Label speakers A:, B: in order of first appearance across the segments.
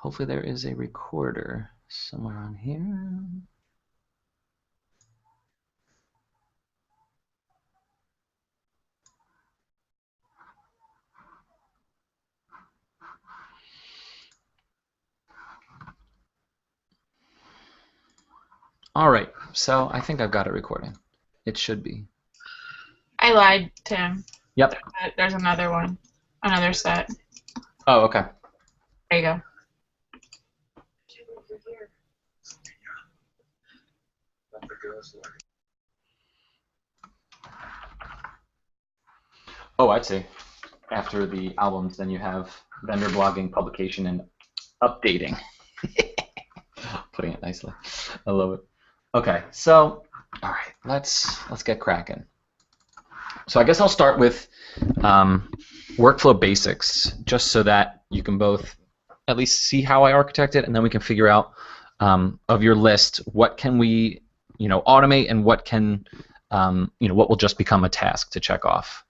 A: hopefully there is a recorder somewhere on here. All right, so I think I've got it recording. It should be.
B: I lied, Tim.
A: Yep.
B: There's another one. Another set.
A: Oh, okay.
B: There you go.
A: Oh, I see. After the albums, then you have vendor blogging, publication, and updating. Putting it nicely. I love it. Okay, so all right, let's get cracking. So I guess I'll start with workflow basics, just so that you can both at least see how I architect it, and then we can figure out of your list what can we automate and what can what will just become a task to check off.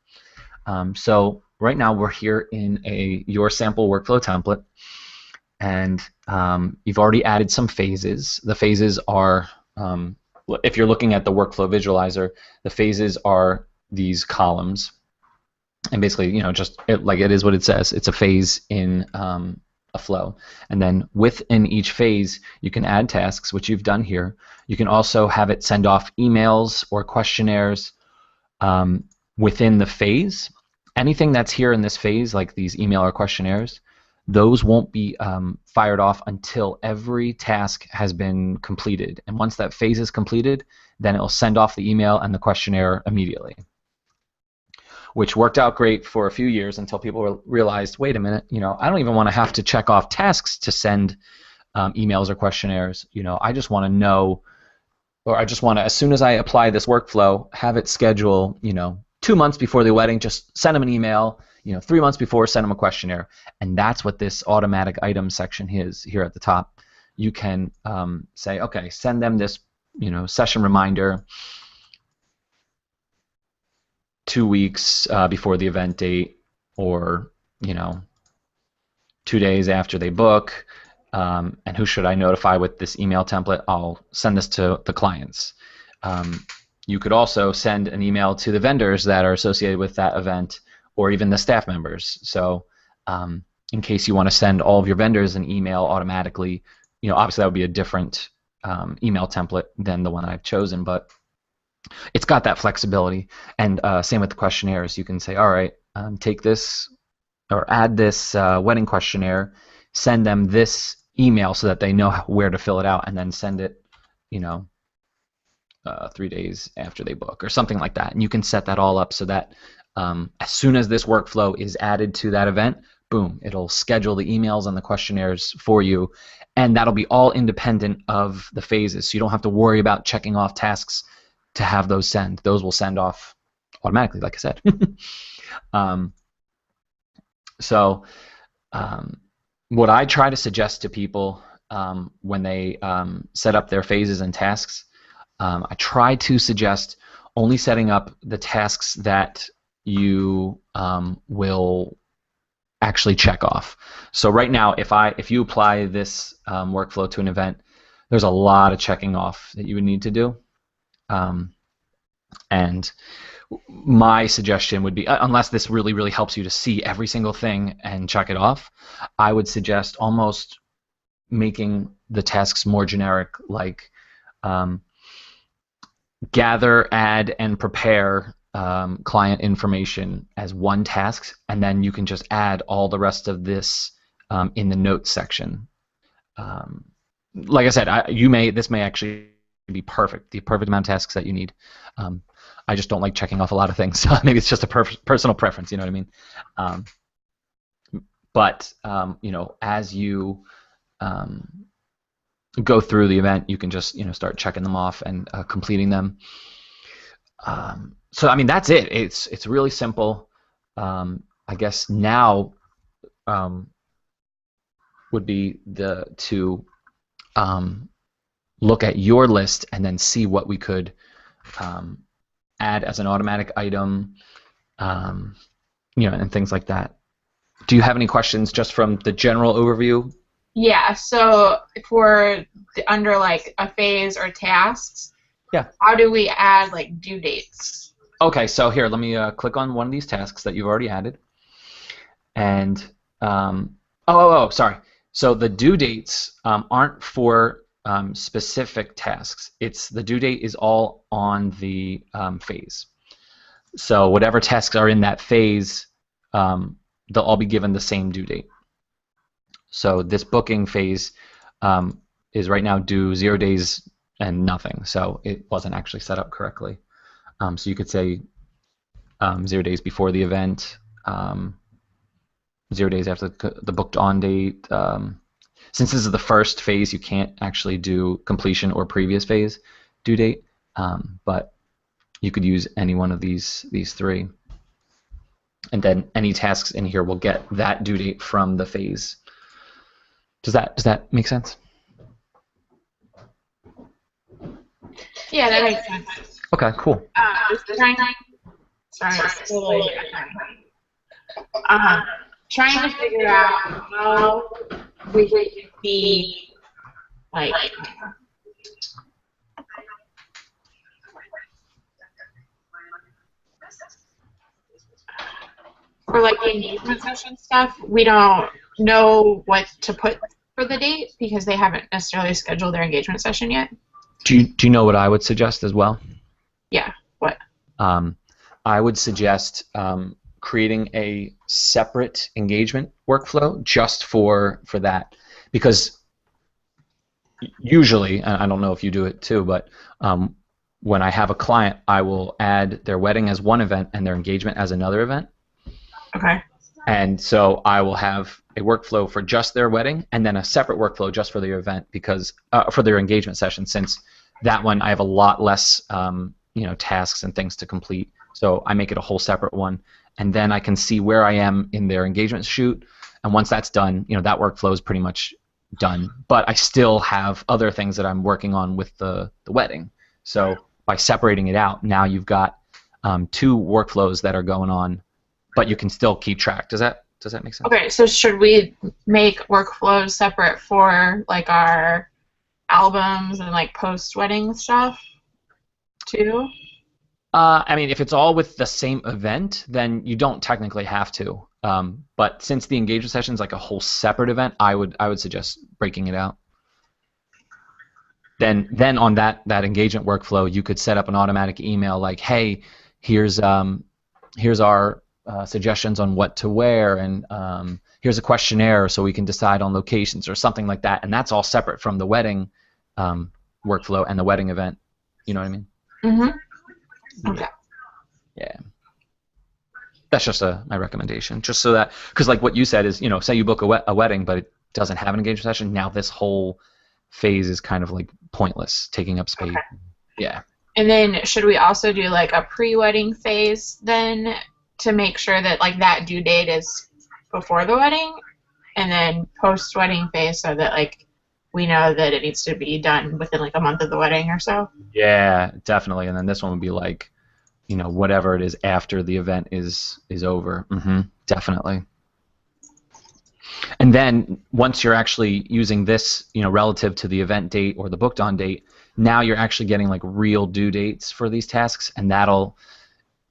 A: So right now we're here in your sample workflow template, and you've already added some phases. The phases are, if you're looking at the workflow visualizer, the phases are these columns, and basically, just it is what it says. It's a phase in a flow, and then within each phase, you can add tasks, which you've done here. You can also have it send off emails or questionnaires within the phase. Anything that's here in this phase, like these email or questionnaires, those won't be fired off until every task has been completed. And once that phase is completed, then it'll send off the email and the questionnaire immediately, which worked out great for a few years until people realized, wait a minute, I don't even want to have to check off tasks to send emails or questionnaires. I just want to know, or I just want to, as soon as I apply this workflow, have it schedule, 2 months before the wedding, just send them an email. 3 months before, send them a questionnaire. And that's what this automatic item section is here at the top. You can say, okay, send them this, session reminder 2 weeks before the event date, or 2 days after they book. And who should I notify with this email template? I'll send this to the clients. You could also send an email to the vendors that are associated with that event, or even the staff members. So in case you want to send all of your vendors an email automatically, obviously that would be a different email template than the one I've chosen, but it's got that flexibility. And same with the questionnaires. You can say, all right, take this or add this wedding questionnaire, send them this email so that they know where to fill it out, and then send it 3 days after they book, or something like that. And you can set that all up so that as soon as this workflow is added to that event, boom, it'll schedule the emails and the questionnaires for you, and that'll be all independent of the phases. So you don't have to worry about checking off tasks to have those send. Those will send off automatically, like I said. What I try to suggest to people when they set up their phases and tasks, I try to suggest only setting up the tasks that you will actually check off. So right now, if you apply this workflow to an event, there's a lot of checking off that you would need to do. And my suggestion would be, unless this really, really helps you to see every single thing and check it off, I would suggest almost making the tasks more generic, like gather, add, and prepare client information as one task, and then you can just add all the rest of this in the notes section. Like I said, this may actually be perfect, the perfect amount of tasks that you need. I just don't like checking off a lot of things. So maybe it's just a personal preference, you know what I mean? But as you go through the event, you can just start checking them off and completing them. So I mean, that's it. It's really simple. I guess now would be to look at your list and then see what we could add as an automatic item, and things like that. Do you have any questions just from the general overview
B: Yeah, so for under like a phase or tasks,
A: Yeah.
B: how do we add like due dates?
A: Okay, so here, let me click on one of these tasks that you've already added. And, sorry. So the due dates aren't for specific tasks. It's the due date is all on the phase. So whatever tasks are in that phase, they'll all be given the same due date. So this booking phase is right now due 0 days and nothing. So it wasn't actually set up correctly. So you could say 0 days before the event, 0 days after the booked on date. Since this is the first phase, you can't actually do completion or previous phase due date, but you could use any one of these three. And then any tasks in here will get that due date from the phase. Does that make sense?
B: Yeah, that makes sense.
A: Okay, cool.
B: Just trying to figure out how we could be like for like the engagement session stuff, we don't know what to put for the date because they haven't necessarily scheduled their engagement session yet.
A: Do you know what I would suggest as well?
B: Yeah, what?
A: I would suggest creating a separate engagement workflow just for that, because usually, and I don't know if you do it too, but when I have a client, I will add their wedding as one event and their engagement as another event.
B: Okay.
A: And so I will have a workflow for just their wedding and then a separate workflow just for their event, because for their engagement session, since that one I have a lot less tasks and things to complete. So I make it a whole separate one, and then I can see where I am in their engagement shoot. And once that's done, that workflow is pretty much done. But I still have other things that I'm working on with the wedding. So by separating it out, now you've got two workflows that are going on, but you can still keep track. Does that make sense?
B: Okay, so should we make workflows separate for like our albums and like post-wedding stuff too?
A: I mean, if it's all with the same event, then you don't technically have to. But since the engagement session is like a whole separate event, I would suggest breaking it out. Then on that engagement workflow, you could set up an automatic email like, hey, here's our suggestions on what to wear, and here's a questionnaire so we can decide on locations or something like that. And that's all separate from the wedding workflow and the wedding event. You know what I mean?
B: Mm-hmm. Okay.
A: Yeah. That's just my recommendation. Just so that, because like what you said is, say you book a wedding, but it doesn't have an engagement session, now this whole phase is kind of like pointless, taking up space. Okay. Yeah.
B: And then should we also do like a pre-wedding phase then to make sure that like that due date is before the wedding, and then post-wedding phase so that like we know that it needs to be done within like a month of the wedding or so?
A: Yeah, definitely. And then this one would be like, whatever it is after the event is over. Mm-hmm, definitely. And then once you're actually using this, relative to the event date or the booked on date, now you're actually getting like real due dates for these tasks, and that'll,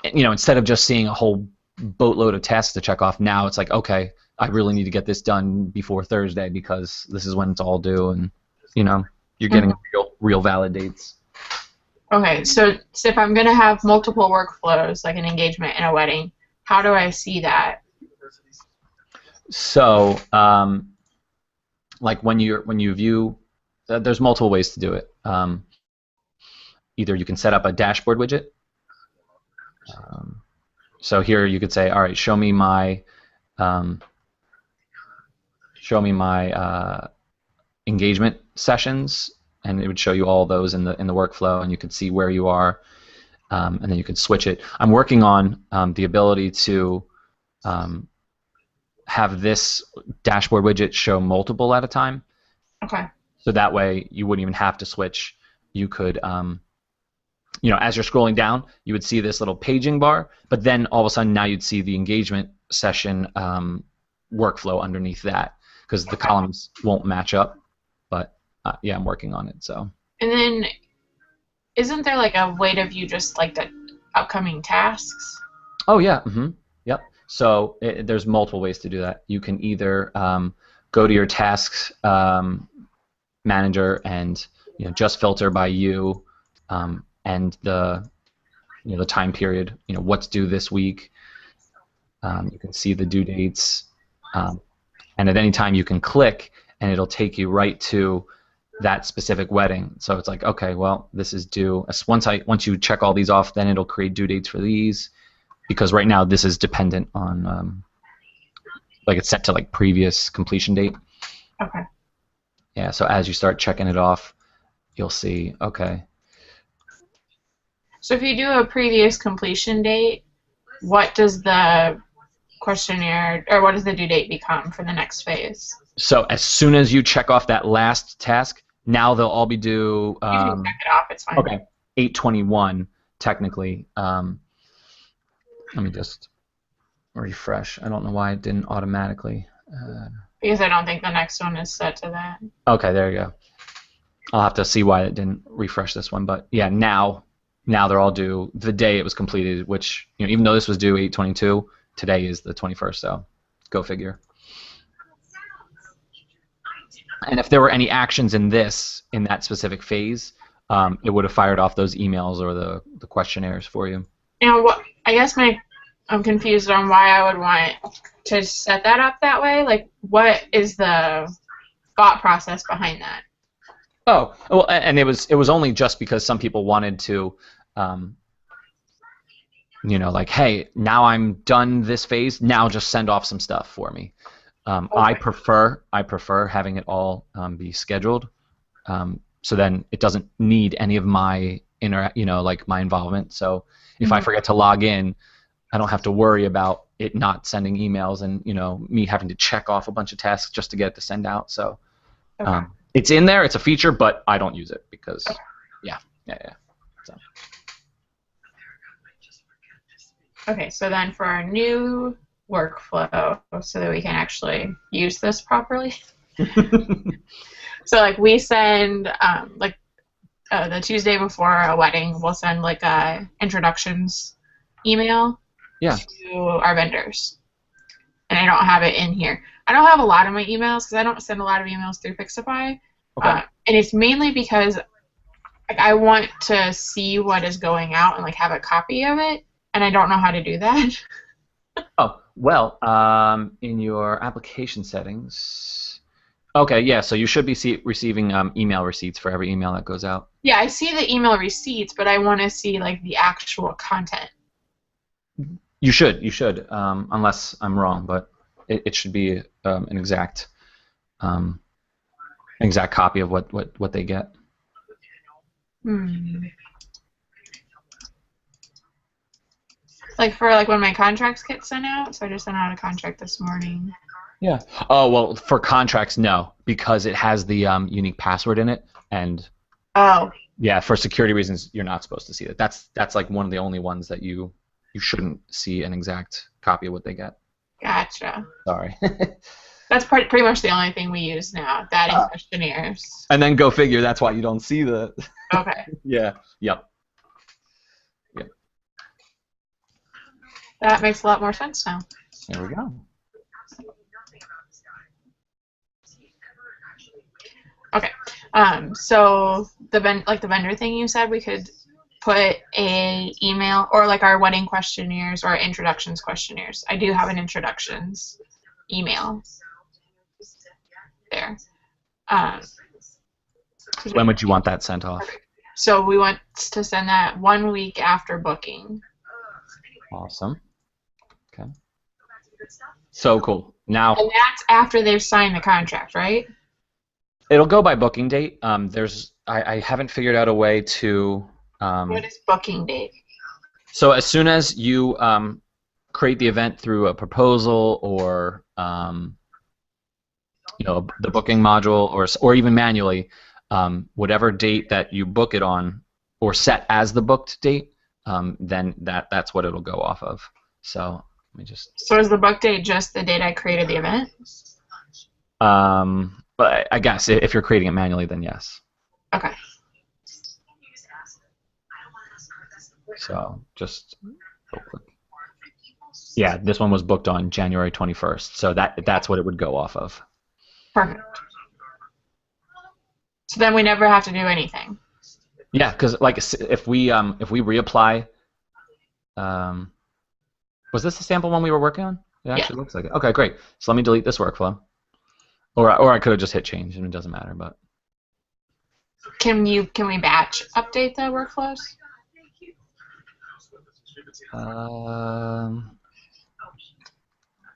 A: instead of just seeing a whole boatload of tasks to check off, now it's like, okay, I really need to get this done before Thursday because this is when it's all due, and you're getting real valid dates.
B: Okay, so if I'm going to have multiple workflows, like an engagement and a wedding, how do I see that?
A: So, like when you view, there's multiple ways to do it. Either you can set up a dashboard widget. So here you could say, all right, show me my engagement sessions, and it would show you all those in the workflow, and you could see where you are, and then you could switch it. I'm working on the ability to have this dashboard widget show multiple at a time.
B: Okay.
A: So that way you wouldn't even have to switch. You could, as you're scrolling down, you would see this little paging bar, but then all of a sudden now you'd see the engagement session workflow underneath that. because the columns won't match up. But yeah, I'm working on it. So.
B: And then, isn't there like a way to view just like the upcoming tasks?
A: Oh yeah. Yep. So there's multiple ways to do that. You can either go to your tasks manager and just filter by you and the the time period. What's due this week. You can see the due dates, and at any time you can click, and it'll take you right to that specific wedding. So it's like, okay, well, this is due. Once you check all these off, then it'll create due dates for these, because right now this is dependent on like it's set to like previous completion date.
B: Okay.
A: Yeah. So as you start checking it off, you'll see. Okay.
B: So if you do a previous completion date, what does the questionnaire, or what does the due date become for the next phase?
A: So as soon as you check off that last task, now they'll all be due.
B: You can check it off. It's fine.
A: Okay, 8/21 technically. Let me just refresh. I don't know why it didn't automatically.
B: Because I don't think the next one is set to that.
A: Okay, there you go. I'll have to see why it didn't refresh this one, but yeah, now they're all due the day it was completed. Which even though this was due 8/22, today is the 21st. So, go figure. And if there were any actions in that specific phase, it would have fired off those emails or the questionnaires for you.
B: What I guess I'm confused on why I would want to set that up that way. Like, what is the thought process behind that?
A: Oh, well, and it was only just because some people wanted to, like, hey, now I'm done this phase. Now just send off some stuff for me. Okay. I prefer having it all be scheduled, so then it doesn't need any of my like my involvement. So if I forget to log in, I don't have to worry about it not sending emails and me having to check off a bunch of tasks just to get it to send out. So
B: Okay.
A: It's in there. It's a feature, but I don't use it because yeah. So.
B: Okay, so then for our new workflow, so that we can actually use this properly. So like we send the Tuesday before a wedding, we'll send like a introductions email to our vendors, and I don't have it in here. I don't have a lot of my emails because I don't send a lot of emails through Pixify, and it's mainly because I want to see what is going out and like have a copy of it, and I don't know how to do that.
A: Oh, well, in your application settings. Okay, yeah, so you should be receiving email receipts for every email that goes out.
B: Yeah, I see the email receipts, but I want to see like the actual content.
A: You should, unless I'm wrong, but it should be an exact copy of what they get.
B: Like for like when my contracts get sent out, so I just sent out a contract this morning.
A: Yeah. Oh well, for contracts, no, because it has the unique password in it, and yeah, for security reasons, you're not supposed to see it. That's like one of the only ones that you shouldn't see an exact copy of what they get.
B: Gotcha.
A: Sorry.
B: That's pretty much the only thing we use now. That and questionnaires.
A: And then go figure. That's why you don't see the.
B: Okay.
A: Yeah. Yep.
B: That makes a lot more sense now.
A: There we go.
B: Okay. So the vendor thing you said, we could put a email or like our wedding questionnaires or our introductions questionnaires. I do have an introductions email there.
A: When would you want that sent off?
B: So we want to send that 1 week after booking.
A: Awesome. Okay. So cool. Now.
B: And that's after they've signed the contract, right?
A: It'll go by booking date. I haven't figured out a way to.
B: What is booking date?
A: So as soon as you create the event through a proposal or the booking module or even manually, whatever date that you book it on or set as the booked date, then that's what it'll go off of. So let me just.
B: So is the book date just the date I created the event?
A: But I guess if you're creating it manually, then yes.
B: Okay.
A: So just real quick. Yeah, this one was booked on January 21st, so that's what it would go off of.
B: Perfect. So then we never have to do anything.
A: Yeah, because like if we reapply, was this the sample one we were working on? It actually looks like it. Okay, great. So let me delete this workflow, or I could have just hit change, and it doesn't matter. But
B: can we batch update the workflows?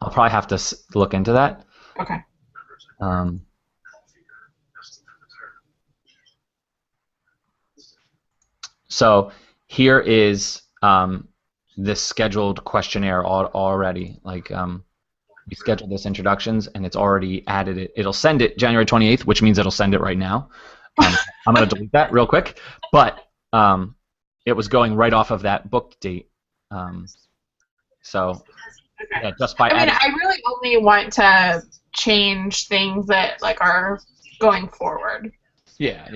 A: I'll probably have to look into that.
B: Okay.
A: So here is this scheduled questionnaire already. Like we scheduled this introductions, and it's already added it. It'll send it January 28th, which means it'll send it right now. I'm going to delete that real quick. But it was going right off of that booked date. So yeah, just by adding.
B: I really only want to change things that like are going forward.
A: Yeah.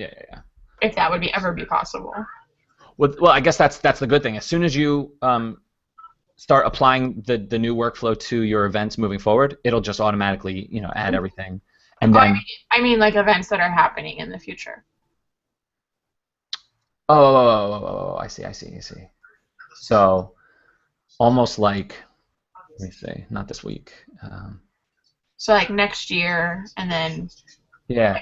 B: If that would ever be possible.
A: Well, I guess that's the good thing. As soon as you start applying the new workflow to your events moving forward, it'll just automatically add everything. And then
B: I mean like events that are happening in the future.
A: Oh, I see. So almost like, let me see, not this week.
B: So like next year, and then.
A: Yeah,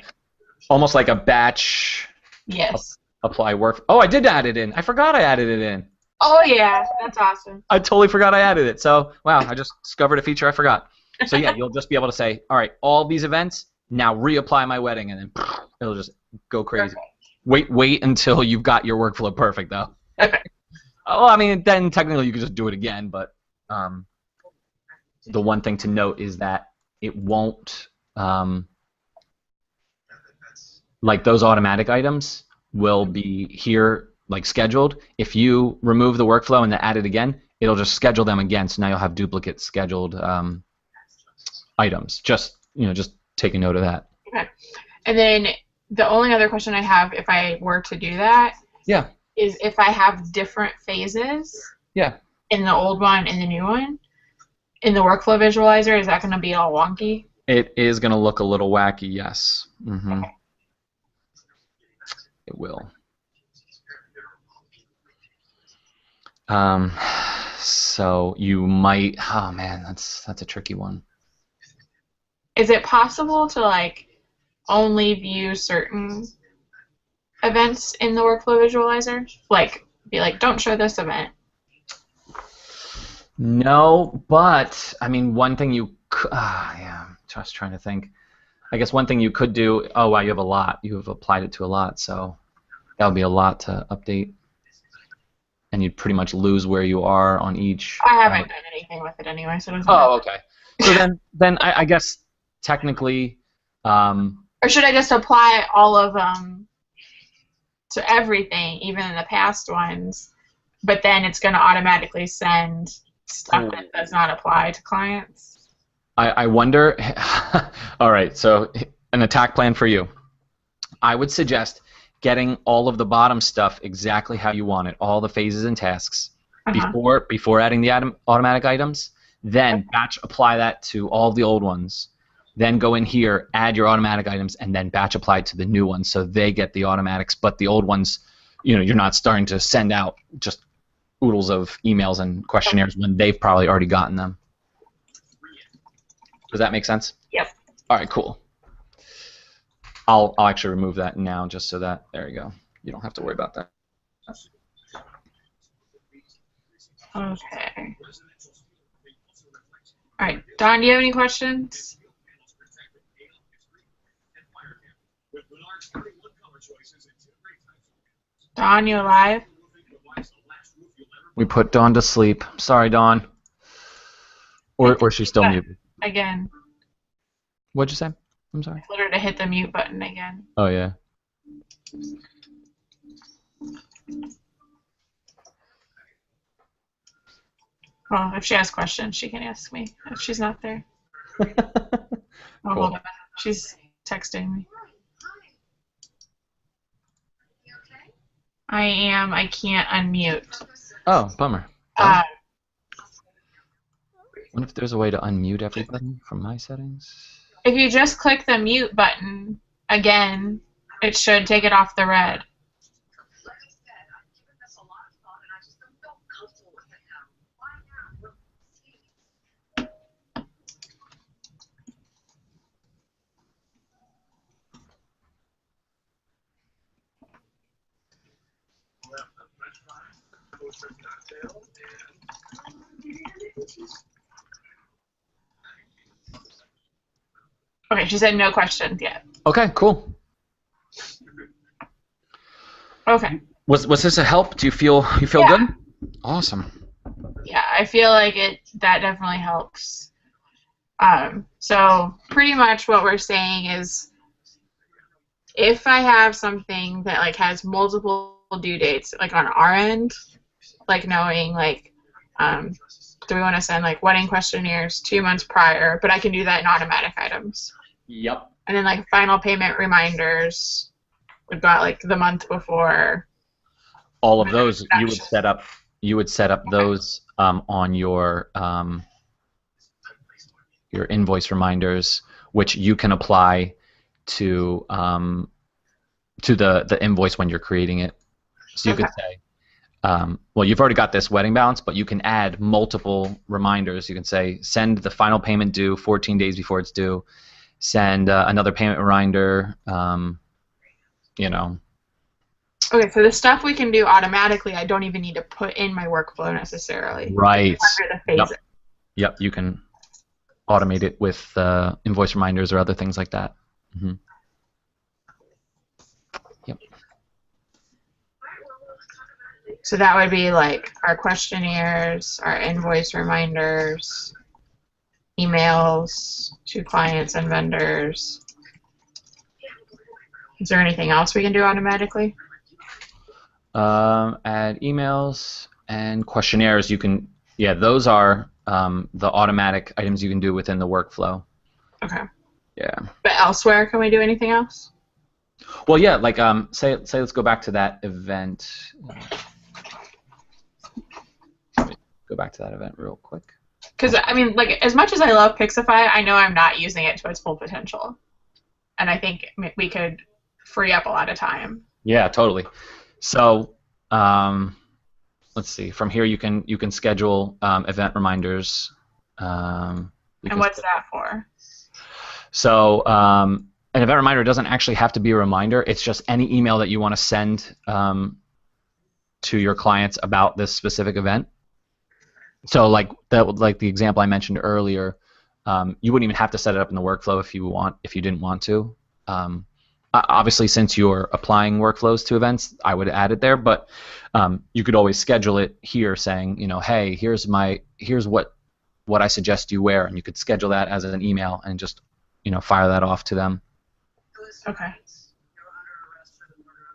A: almost like a batch.
B: Yes.
A: Apply work. Oh, I did add it in. I forgot I added it in.
B: Oh yeah, that's awesome.
A: I totally forgot I added it. So wow, I just discovered a feature I forgot. So yeah, you'll just be able to say, all right, all these events, now reapply my wedding, and then it'll just go crazy. Perfect. Wait until you've got your workflow perfect, though.
B: Okay.
A: Well, I mean, then technically you could just do it again, but the one thing to note is that it won't, like those automatic items will be here, like scheduled. If you remove the workflow and then add it again, it'll just schedule them again, so now you'll have duplicate scheduled items. Just take a note of that.
B: Okay. And then the only other question I have, if I were to do that, is if I have different phases in the old one and the new one, in the workflow visualizer, is that going to be all wonky?
A: It is going to look a little wacky, yes. Mm-hmm. Okay. It will. So you might. Oh man, that's a tricky one.
B: Is it possible to like only view certain events in the workflow visualizer? Like, be like, don't show this event.
A: No, but I mean, one thing you. Yeah, I'm just trying to think. I guess one thing you could do. Oh wow, you have a lot. You have applied it to a lot, so that would be a lot to update. And you'd pretty much lose where you are on each.
B: I haven't done anything with it anyway, so it doesn't
A: matter. Okay. So then I guess technically.
B: Or should I just apply all of them to everything, even in the past ones, but then it's going to automatically send stuff that does not apply to clients?
A: I wonder. All right, so an attack plan for you. I would suggest getting all of the bottom stuff exactly how you want it, all the phases and tasks, before adding the automatic items. Then batch apply that to all the old ones. Then go in here, add your automatic items, and then batch apply it to the new ones so they get the automatics. But the old ones, you're not starting to send out just oodles of emails and questionnaires when they've probably already gotten them. Does that make sense?
B: Yep.
A: All right, cool. I'll actually remove that now just so that, there you go. You don't have to worry about that.
B: Okay. All right, Don, do you have any questions? Dawn, you alive?
A: We put Dawn to sleep. Sorry, Dawn. Or she's still muted.
B: Again.
A: What'd you say? I'm sorry.
B: I told her to hit the mute button again.
A: Oh, yeah.
B: Well, if she has questions, she can ask me if she's not there.
A: Cool.
B: She's texting me. I am. I can't unmute.
A: Oh, bummer.
B: Uh,
A: Wonder if there's a way to unmute everybody from my settings.
B: if you just click the mute button again, it should take it off the red. Okay, she said no questions yet.
A: Okay, cool.
B: Okay.
A: Was this a help? Do you feel good? Awesome.
B: Yeah, I feel like that definitely helps. So pretty much what we're saying is, if I have something that like has multiple due dates, like on our end, like knowing like, do we want to send like wedding questionnaires 2 months prior? But I can do that in automatic items.
A: Yep.
B: And then like final payment reminders, we've got like the month before.
A: All of those you would set up those on your invoice reminders, which you can apply to the invoice when you're creating it. So you could say, well, you've already got this wedding balance, but you can add multiple reminders. You can say, send the final payment due 14 days before it's due. Send another payment reminder. You know.
B: Okay, so the stuff we can do automatically, I don't even need to put in my workflow necessarily.
A: Right.
B: Under the phases.
A: Yep, you can automate it with invoice reminders or other things like that. Mm-hmm. Yep.
B: So that would be like our questionnaires, our invoice reminders, emails to clients and vendors. Is there anything else we can do automatically?
A: Add emails and questionnaires. You can, yeah, those are the automatic items you can do within the workflow.
B: Okay.
A: Yeah.
B: But elsewhere, can we do anything else?
A: Well, yeah, like say let's go back to that event. Go back to that event real quick.
B: Because I mean, like, as much as I love Pixify, I know I'm not using it to its full potential, and I think we could free up a lot of time.
A: Yeah, totally. So let's see. From here, you can schedule event reminders.
B: And what's that for?
A: So an event reminder doesn't actually have to be a reminder. It's just any email that you want to send to your clients about this specific event. So like the example I mentioned earlier, you wouldn't even have to set it up in the workflow if you didn't want to. Obviously, since you're applying workflows to events, I would add it there. But you could always schedule it here, saying, you know, hey, here's what I suggest you wear, and you could schedule that as an email and just, you know, fire that off to them.
B: Okay.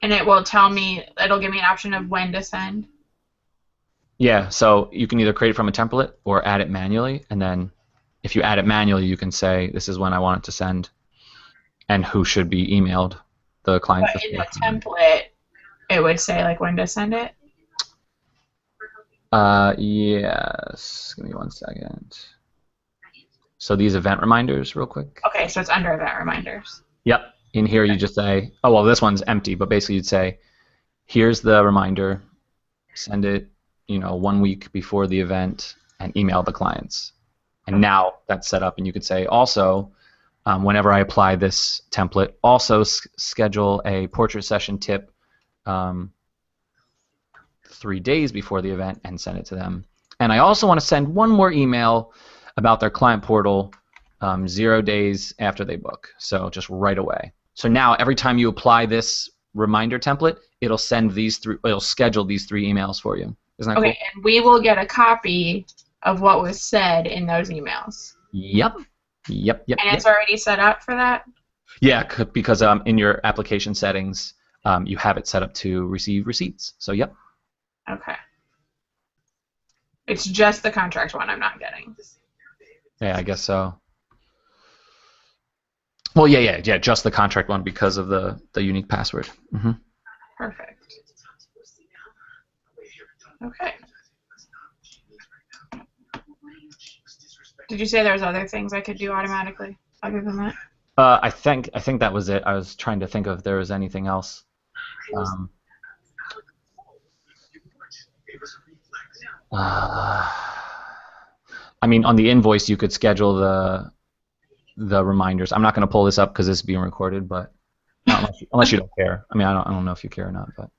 B: And it'll give me an option of when to send.
A: Yeah, so you can either create it from a template or add it manually, and then if you add it manually, you can say, this is when I want it to send, and who should be emailed, the clients.
B: But in the template, it would say like when to send it?
A: Yes. Give me 1 second. So these event reminders, real quick.
B: Okay, so it's under event reminders.
A: Yep. In here, you just say, oh, well, this one's empty, but basically you'd say, here's the reminder, send it, you know, 1 week before the event, and email the clients. And now that's set up, and you could say also, whenever I apply this template, also schedule a portrait session tip 3 days before the event and send it to them. And I also want to send one more email about their client portal 0 days after they book, so just right away. So now every time you apply this reminder template, it'll schedule these 3 emails for you. Isn't that cool?
B: Okay, and we will get a copy of what was said in those emails.
A: Yep. And
B: it's already set up for that?
A: Yeah, because in your application settings, you have it set up to receive receipts. So, yep.
B: Okay. It's just the contract one I'm not getting.
A: Yeah, I guess so. Well, yeah. Just the contract one because of the unique password. Mm-hmm.
B: Perfect. Okay. Did you say there was other things I could do automatically other than that?
A: I think that was it. I was trying to think of if there was anything else. I mean, on the invoice, you could schedule the reminders. I'm not going to pull this up because this is being recorded, but unless you don't care. I mean, I don't know if you care or not, but.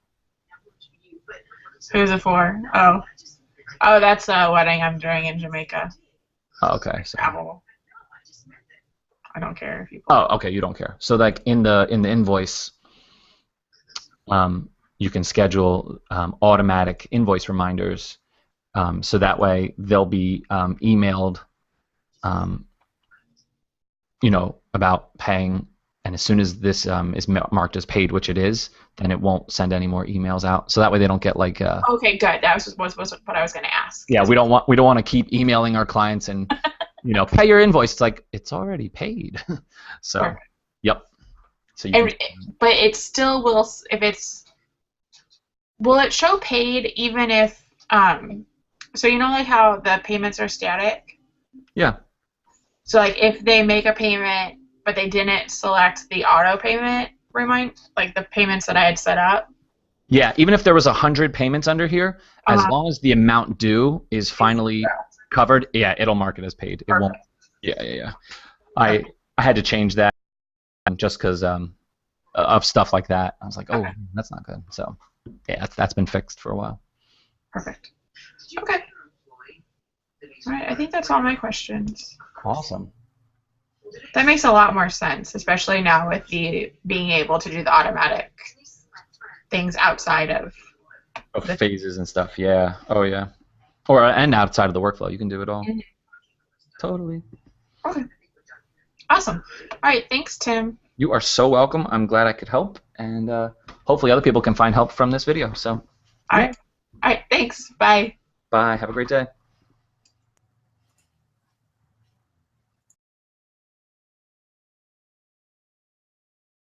B: Who's it for? Oh, that's a wedding I'm doing in Jamaica.
A: Oh, okay. So.
B: Travel. I don't care if you.
A: Oh, okay. You don't care. So, like in the invoice, you can schedule automatic invoice reminders, so that way they'll be emailed, about paying. And as soon as this is marked as paid, which it is, then it won't send any more emails out. So that way they don't get like.
B: Okay, good. That was what I was going to ask.
A: Yeah, we don't want to keep emailing our clients and pay your invoice. It's like it's already paid. So, perfect. Yep. So
B: but it still will if it's. Will it show paid even if so like how the payments are static?
A: Yeah.
B: So like if they make a payment but they didn't select the auto payment like the payments that I had set up.
A: Yeah, even if there was 100 payments under here, as long as the amount due is finally covered, yeah, it'll mark it as paid. It won't. Yeah. I had to change that just because of stuff like that. I was like, oh, that's not good. So yeah, that's been fixed for a while.
B: Perfect. Okay. All right, I think that's all my questions.
A: Awesome.
B: That makes a lot more sense, especially now with the being able to do the automatic things outside of
A: phases and stuff. Yeah. Oh yeah. And outside of the workflow, you can do it all. Mm-hmm. Totally.
B: Okay. Awesome. All right. Thanks, Tim.
A: You are so welcome. I'm glad I could help, and hopefully other people can find help from this video. So.
B: All right. All right. Thanks. Bye.
A: Bye. Have a great day.